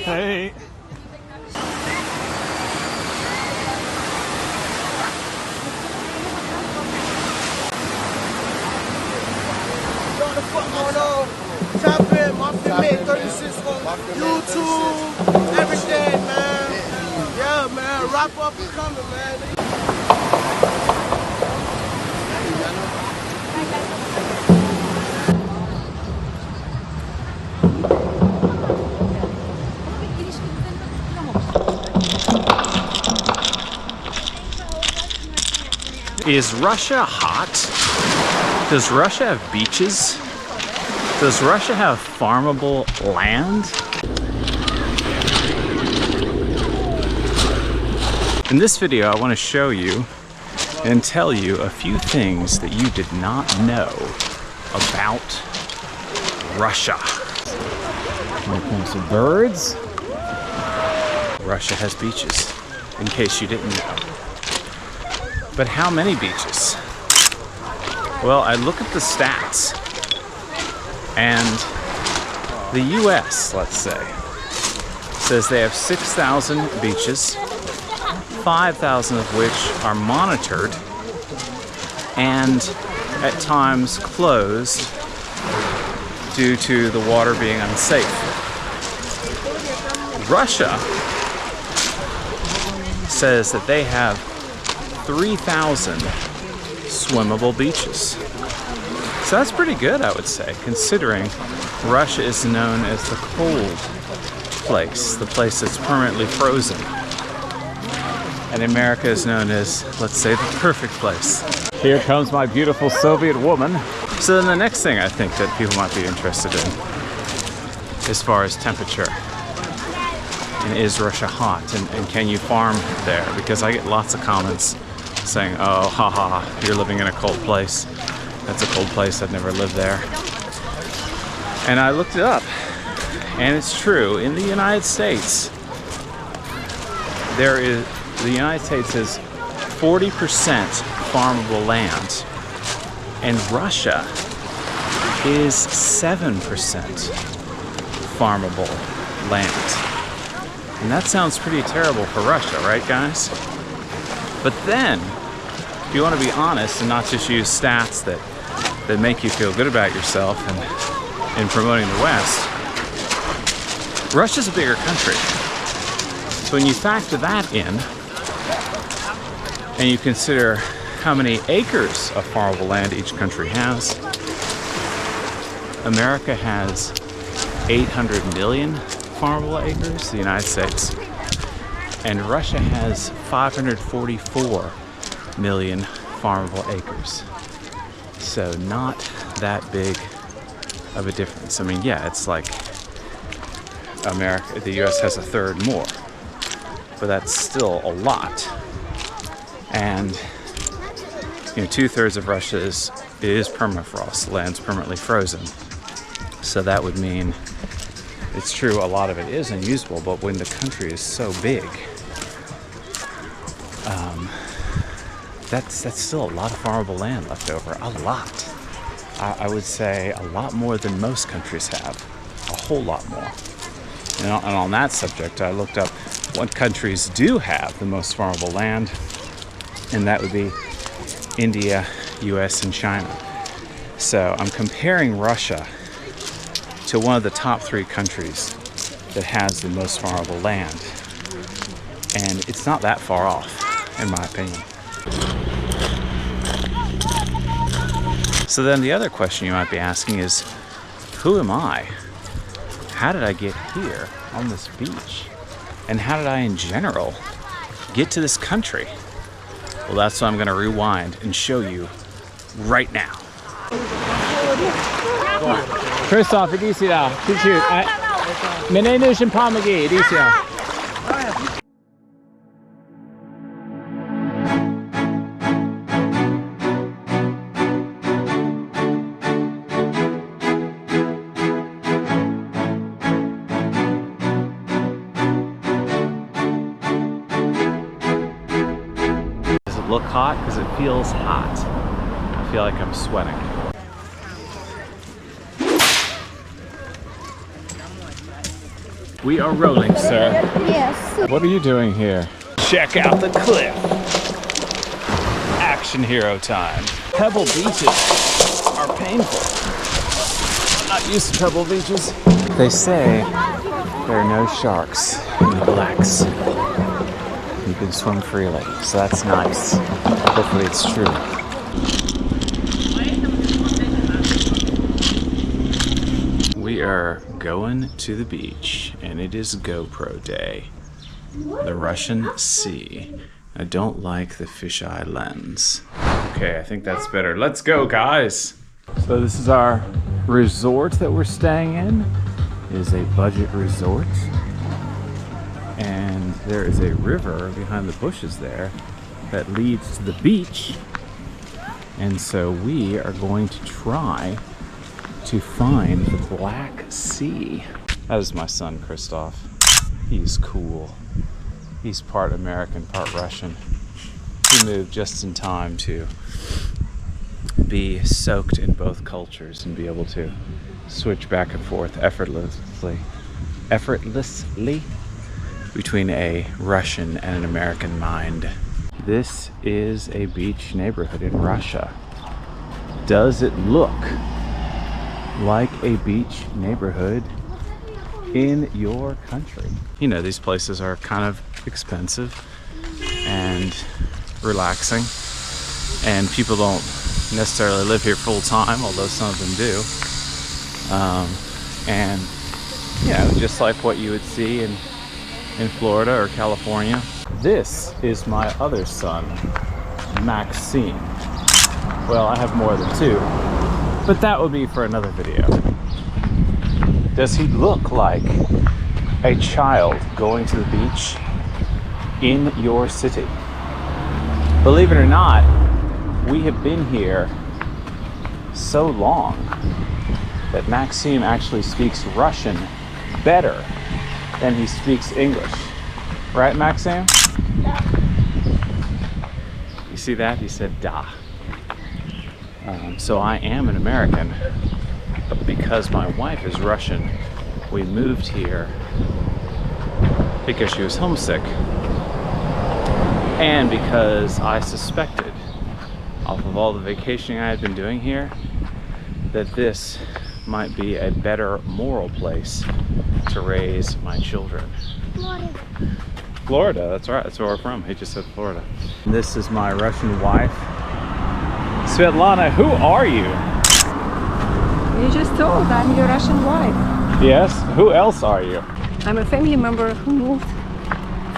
Hey. Tap in, Mafia Mate 36 on YouTube, everything, man. Yeah, man, wrap up and coming, man. Is Russia hot? Does Russia have beaches? Does Russia have farmable land? In this video, I want to show you and tell you a few things that you did not know about Russia. When it comes to birds, Russia has beaches, in case you didn't know. But how many beaches? Well, I look at the stats, and the US, let's say, says they have 6,000 beaches, 5,000 of which are monitored and at times closed due to the water being unsafe. Russia says that they have 3,000 swimmable beaches. So that's pretty good, I would say, considering Russia is known as the cold place, the place that's permanently frozen. And America is known as, let's say, the perfect place. Here comes my beautiful Soviet woman. So then the next thing I think that people might be interested in, as far as temperature, and is Russia hot, and can you farm there? Because I get lots of comments saying, oh, haha, you're living in a cold place. That's a cold place, I'd never lived there. And I looked it up, and it's true. In the United States, the United States has 40% farmable land, and Russia is 7% farmable land. And that sounds pretty terrible for Russia, right, guys? But then, if you want to be honest and not just use stats that make you feel good about yourself and in promoting the West, Russia's a bigger country. So when you factor that in, and you consider how many acres of farmable land each country has, America has 800 million farmable acres, the United States, and Russia has 544 million farmable acres. So not that big of a difference. I mean, yeah, it's like America, the US has a third more, but that's still a lot. And you know, 2/3 of Russia is permafrost, the land's permanently frozen. So that would mean, it's true, a lot of it is unusable, but when the country is so big, that's still a lot of farmable land left over. A lot. I would say a lot more than most countries have. A whole lot more. And on that subject, I looked up what countries do have the most farmable land, and that would be India, US, and China. So I'm comparing Russia to one of the top 3 countries that has the most farmable land. And it's not that far off, in my opinion. So then the other question you might be asking is, who am I? How did I get here on this beach? And how did I, in general, get to this country? Well, that's what I'm going to rewind and show you right now. Christoph, iди сюда. Чуть-чуть. Мне нужен помоги. Иди сюда. Look hot because it feels hot. I feel like I'm sweating. We are rolling, sir. Yes. What are you doing here? Check out the cliff. Action hero time. Pebble beaches are painful. I'm not used to pebble beaches. They say there are no sharks in the blacks. You can swim freely, so that's nice. Hopefully it's true. We are going to the beach, and it is GoPro day. The Russian Sea. I don't like the fisheye lens. Okay, I think that's better. Let's go, guys. So this is our resort that we're staying in. It is a budget resort. And there is a river behind the bushes there that leads to the beach. And so we are going to try to find the Black Sea. That is my son, Christoph. He's cool. He's part American, part Russian. He moved just in time to be soaked in both cultures and be able to switch back and forth effortlessly between a Russian and an American mind. This is a beach neighborhood in Russia. Does it look like a beach neighborhood in your country? You know, these places are kind of expensive and relaxing, and people don't necessarily live here full time, although some of them do. And you know, just like what you would see in Florida or California. This is my other son, Maxime. Well, I have more than two, but that would be for another video. Does he look like a child going to the beach in your city? Believe it or not, we have been here so long that Maxime actually speaks Russian better than he speaks English. Right, Maxime? You see that? He said da. So I am an American, but because my wife is Russian, we moved here because she was homesick, and because I suspected, off of all the vacationing I had been doing here, that this might be a better moral place to raise my children. Florida, that's right, that's where we're from. He just said Florida. This is my Russian wife. Svetlana, who are you? You just told I'm your Russian wife. Yes, who else are you? I'm a family member who moved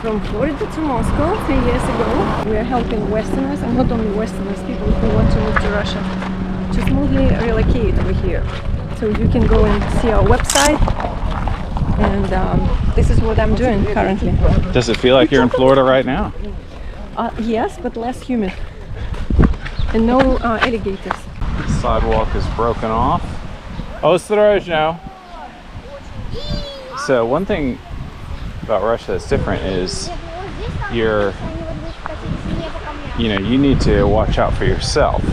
from Florida to Moscow 3 years ago. We are helping Westerners, and not only Westerners, people who want to move to Russia, to smoothly relocate over here. So you can go and see our website, and this is what I'm doing currently. Does it feel like you're in Florida right now? Yes, but less humid. And no alligators. The sidewalk is broken off. Ostrožno. So one thing about Russia that's different is you need to watch out for yourself.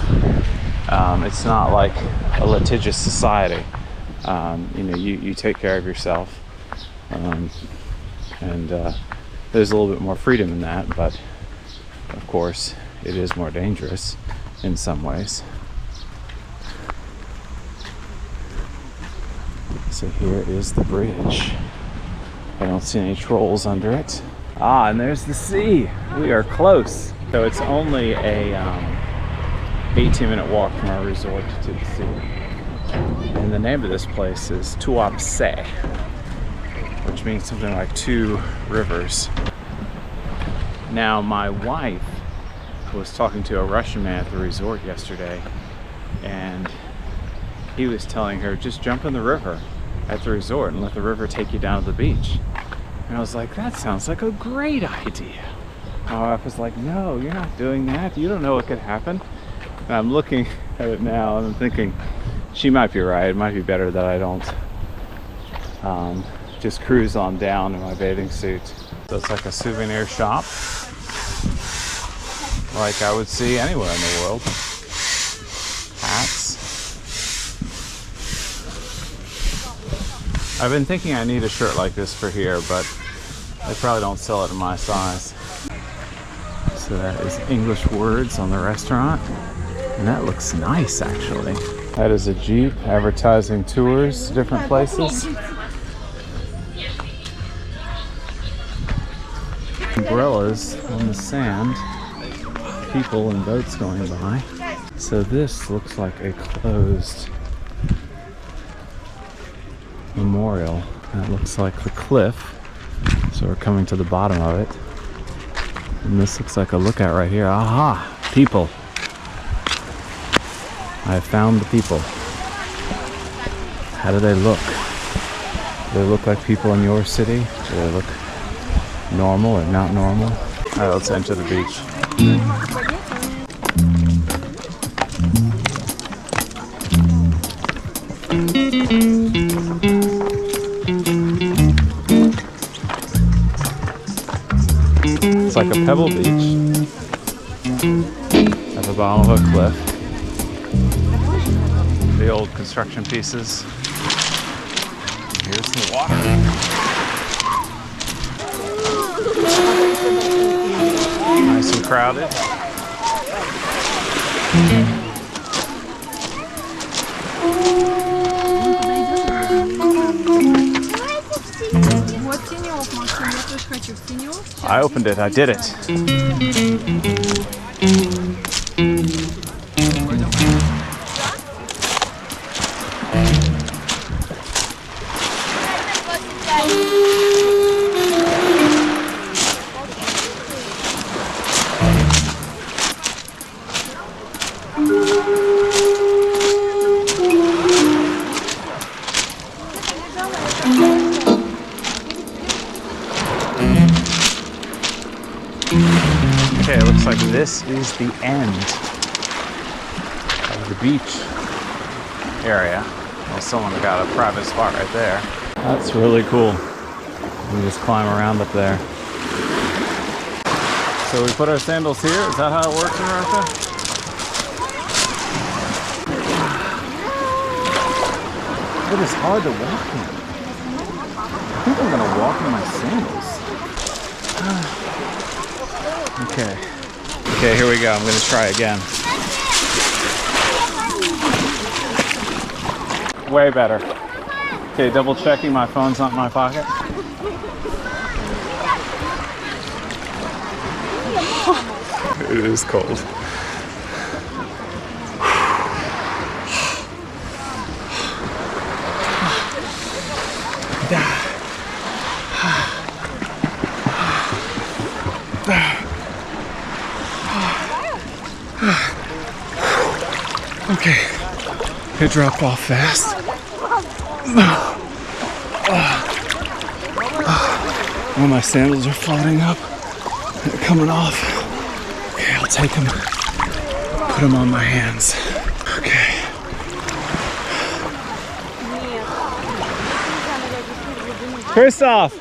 It's not like a litigious society. You take care of yourself, and there's a little bit more freedom in that, but of course it is more dangerous in some ways. So here is the bridge. I don't see any trolls under it. Ah, and there's the sea. We are close. So it's only a 18-minute walk from our resort to the sea. And the name of this place is Tuapse, which means something like two rivers. Now, my wife was talking to a Russian man at the resort yesterday, and he was telling her, just jump in the river at the resort and let the river take you down to the beach. And I was like, that sounds like a great idea. My wife was like, no, you're not doing that. You don't know what could happen. And I'm looking at it now and I'm thinking, she might be right. It might be better that I don't just cruise on down in my bathing suit. So it's like a souvenir shop, like I would see anywhere in the world. Hats. I've been thinking I need a shirt like this for here, but they probably don't sell it in my size. So that is English words on the restaurant. And that looks nice, actually. That is a Jeep advertising tours to different places. Umbrellas on the sand. People and boats going by. So this looks like a closed memorial. That looks like the cliff. So we're coming to the bottom of it. And this looks like a lookout right here. Aha! People. I have found the people. How do they look? Do they look like people in your city? Do they look normal or not normal? Alright, let's enter the beach. It's like a pebble beach at the bottom of a cliff. The old construction pieces. Here's the water. Nice and crowded. I opened it, I did it. Okay, it looks like this is the end of the beach area. Well, someone got a private spot right there. That's really cool. We just climb around up there. So we put our sandals here. Is that how it works, America? It is hard to walk in. I think I'm gonna walk in my sandals. Okay. Okay, here we go. I'm gonna try again. Way better. Okay, double checking my phone's not in my pocket. It is cold. Okay, it dropped off fast. Well, my sandals are floating up. They're coming off. Okay, I'll take them. Put them on my hands. Okay. Christoph,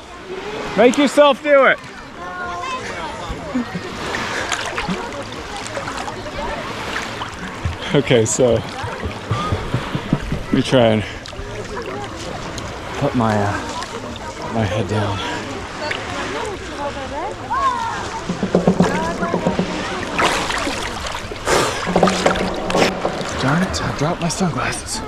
make yourself do it. Okay, so let me try and put my head down. Darn it, I dropped my sunglasses.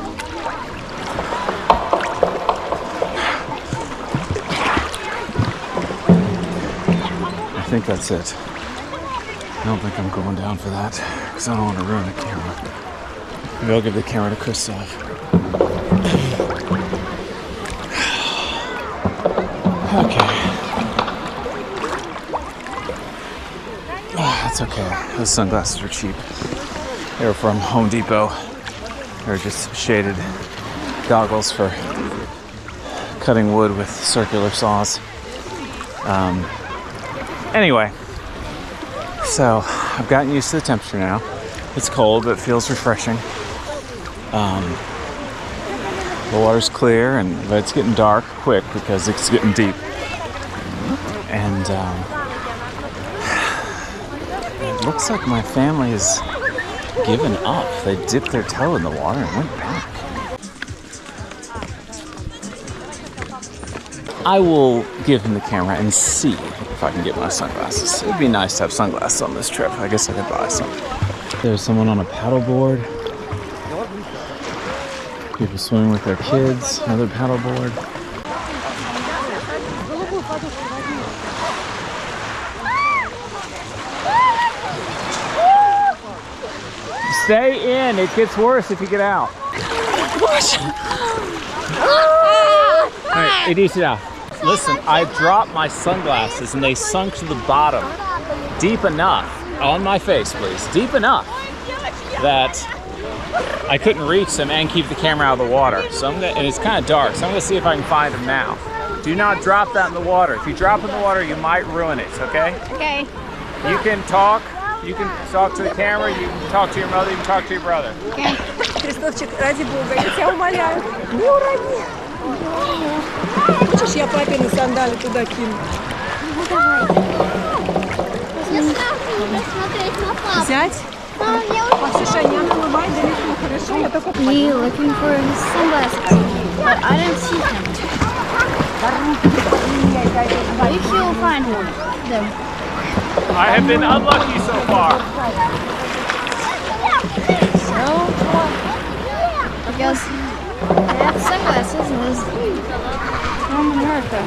I think that's it. I don't think I'm going down for that because I don't want to ruin the camera. Maybe I'll give the camera to Christoph. Okay. Oh, that's okay. Those sunglasses are cheap. They were from Home Depot. They're just shaded goggles for cutting wood with circular saws. Anyway, so I've gotten used to the temperature now. It's cold, but it feels refreshing. The water's clear, but it's getting dark quick because it's getting deep. And it looks like my family has given up. They dipped their toe in the water and went back. I will give him the camera and see if I can get my sunglasses. It'd be nice to have sunglasses on this trip. I guess I could buy some. There's someone on a paddleboard. People swimming with their kids. Another paddleboard. Stay in. It gets worse if you get out. Alright, listen, I dropped my sunglasses and they sunk to the bottom deep enough, on my face please, deep enough that I couldn't reach them and keep the camera out of the water. So and it's kind of dark, so I'm gonna see if I can find them now. Do not drop that in the water. If you drop in the water, you might ruin it, okay? Okay. You can talk to the camera, you can talk to your mother, you can talk to your brother. Okay. Крестовчик, ради Бога, я тебя умоляю. Не урони. Хочешь, я папины сандали туда кину? Ну давай. Я страшно смотреть на папу. Взять? Слушай, не наливай далеко, хорошо? Я только Me looking for his sunglasses, but I don't see him. If you'll find them. I have been unlucky so far. So, because they have sunglasses and it's from America.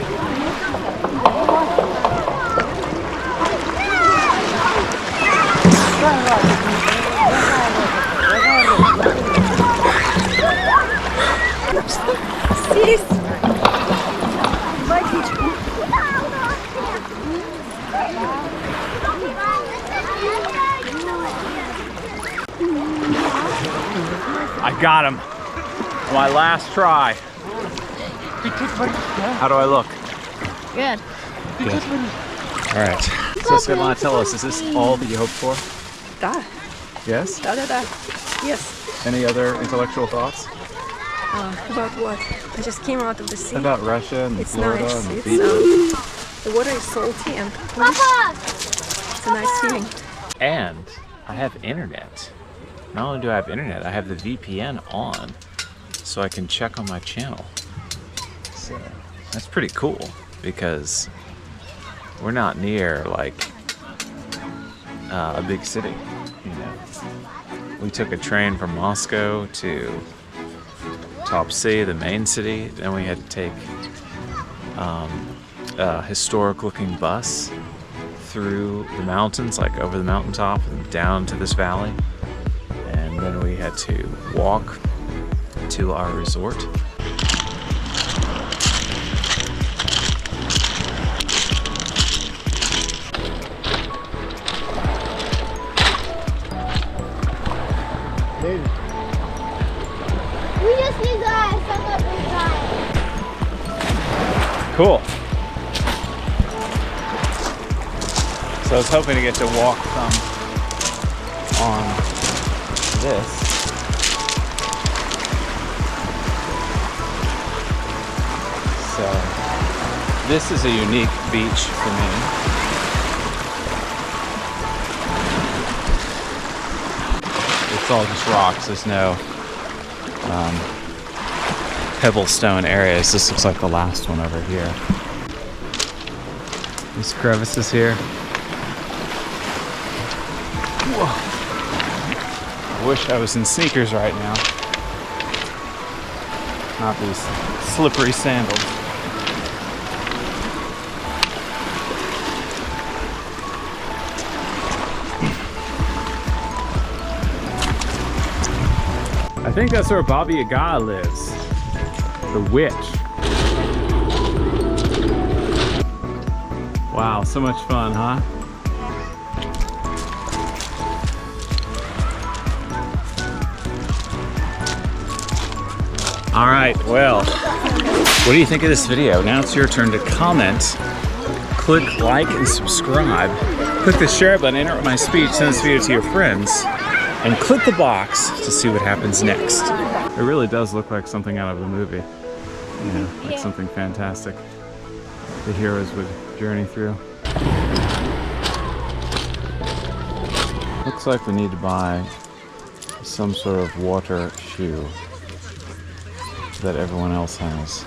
Сесть. Водичку. I got him. My last try. How do I look? Good. Good. All right. So Svetlana, tell us, is this all that you hoped for? Да. Yes? Да. Yes. Any other intellectual thoughts? About what? I just came out of the sea. About Russia and It's Florida nice. and the It's, beach? the water is salty and it's a nice feeling. And I have internet. Not only do I have internet, I have the VPN on so I can check on my channel. So that's pretty cool because we're not near like a big city, you know. We took a train from Moscow to Top City, the main city. Then we had to take a historic looking bus through the mountains, like over the mountaintop and down to this valley. And then we had to walk to our resort. Cool. So I was hoping to get to walk some on this. So this is a unique beach for me. It's all just rocks. There's no pebblestone areas. This looks like the last one over here. These crevices here. Whoa. I wish I was in sneakers right now. Not these slippery sandals. I think that's where Baba Yaga lives. The witch. Wow, so much fun, huh? All right, well, what do you think of this video? Now it's your turn to comment, click like and subscribe, click the share button, interrupt my speech, send this video to your friends, and click the box to see what happens next. It really does look like something out of a movie. You know, like something fantastic the heroes would journey through. Looks like we need to buy some sort of water shoe that everyone else has.